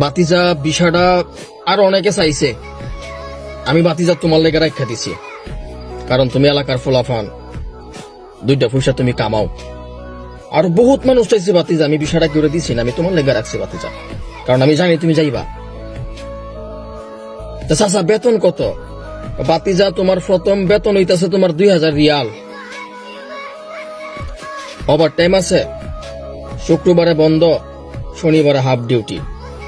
বাতিজা বিষয়টা আরো অনেকে চাইছে, আমি বাতিজা তোমার লেগে রাখা দিছি, কারণ তুমি এলাকার ফোলাফান, দুইটা পয়সা তুমি কামাও। আর বহুত মানুষ চাইছে বাতিজা, আমি বিষয়টা করে দিছি না, আমি তোমার লেগে রাখছি বাতিজা, কারণ আমি জানি তুমি যাইবা। চাচা বেতন কত? বাতিজা তোমার প্রথম বেতন হইতাছে তোমার 2000 রিয়াল। ওভার টাইম আছে, শুক্রবারে বন্ধ, শনিবারে হাফ ডিউটি।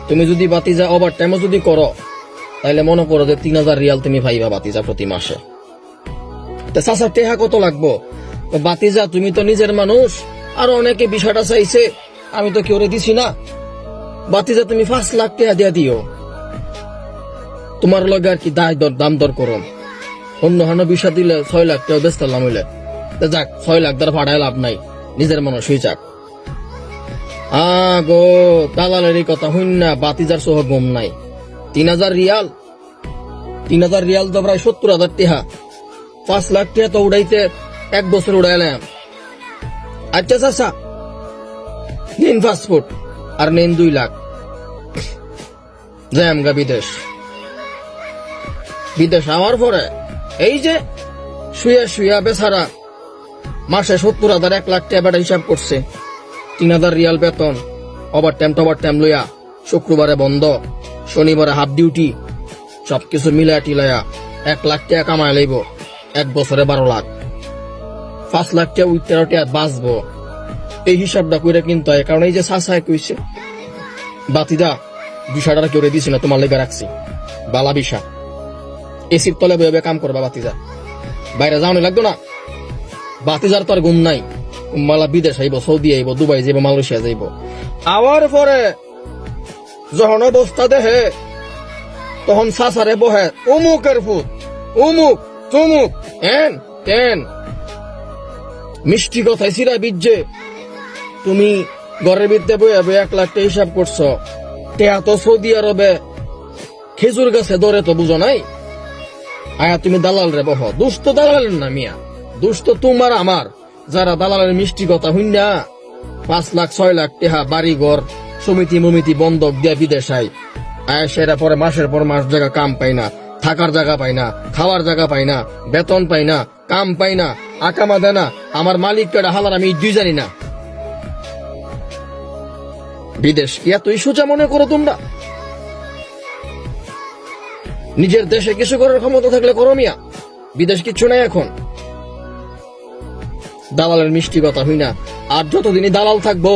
তুমি যদি বাতিজা ওভার টাইমও যদি করো, তাহলে মনে করো যে 3000 রিয়াল তুমি পাইবা বাতিজা প্রতি মাসে। চাচা টেহা কত লাগবো? বাতিজা তুমি তো নিজের মানুষ, আর অনেকে বিষয়টা চাইছে, আমি তো কেউ দিছি না। বাতিজা তুমি 5 লাখ টাকা দিয়া দিও, তোমার লগে আর কি দাম দর করো। অন্য হানো বিষয় দিলে 6 লাখ টাকা ব্যস্ত হইলে যাক, 6 লাখ দ্বারা ভাড়ায় লাভ নাই, নিজের মানুষ হয়ে যাক। গো দালালের এই কথা হইন না, বাতিজার সহ গম নাই। 3000 রিয়াল, 3000 রিয়াল তো প্রায় 70,000 টাকা। 5 লাখ টাকা তো উড়াইতে 1 বছর উড়াইলাম। আচ্ছা চাচা, নিন পাসপোর্ট আর নিন 2 লাখ, যাই আমগা বিদেশ। বিদেশ আমার পরে এই যে শুয়া শুয়া বেচারা মাসে 70,000 1 লাখ টাকা বেটা হিসাব করছে। 3000 রিয়াল বেতন, ওভার টাইম লইয়া, শুক্রবারে বন্ধ, শনিবারে হাফ ডিউটি, সবকিছু মিলায়া টিলায়া 1 লাখ টাকা কামায় লইব। 1 বছরে 12 লাখ, 5 লাখ টাকা 13 টাকা বাঁচবো। এই হিসাবটা করে কিন্তু হয়, কারণ এই যে চাচায় কইছে বাতিদা বিষয়টা করে দিছি না, তোমার লেগে রাখছি। বালা বিষা এসির তলে বয়ে কাম করবা বাতিজা, বাইরে যাওয়া লাগতো না। বাতিজার তো আর গুম নাই, মালা বিদেশ আইব, সৌদি আইব, দুবাই যাইব, মালয়েশিয়া যাইব। আওয়ার পরে যখন অবস্থা দেখে, তখন সাসারে বহে অমুকের ফুট, অমুক তমুক এন তেন মিষ্টি কথায় সিরা বিজ্জে। তুমি ঘরের ভিতরে বয়ে 1 লাখ টাকা হিসাব করছো, টেয়া তো সৌদি আরবে খেজুর গাছে ধরে, তো বুঝো নাই। আয়া তুমি দালাল রে বহ, দুষ্ট দালাল না মিয়া, দুষ্ট তোমার আমার, যারা দালালের মিষ্টি কথা হইনা 5 লাখ 6 লাখ টাকা বাড়ি ঘর সমিতি মমিতি বন্ধক দিয়া বিদেশ আয়। সেটা পরে মাসের পর মাস জায়গা কাম পাই না, থাকার জায়গা পাই না, খাওয়ার জায়গা পাই না, বেতন পাই না, কাম পাই না, আকামা দেয় না, আমার মালিক কেডা হালার আমি দুই জানি না। বিদেশ কি এতই সোজা মনে করো তোমরা? নিজের দেশে কিছু করার ক্ষমতা থাকলে করো মিয়া, বিদেশ কিচ্ছু নাই এখন। দালালের মিষ্টি কথা হই না, আর যতদিনই দালাল থাকবো,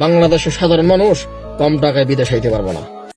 বাংলাদেশের সাধারণ মানুষ কম টাকায় বিদেশ আইতে পারবো না।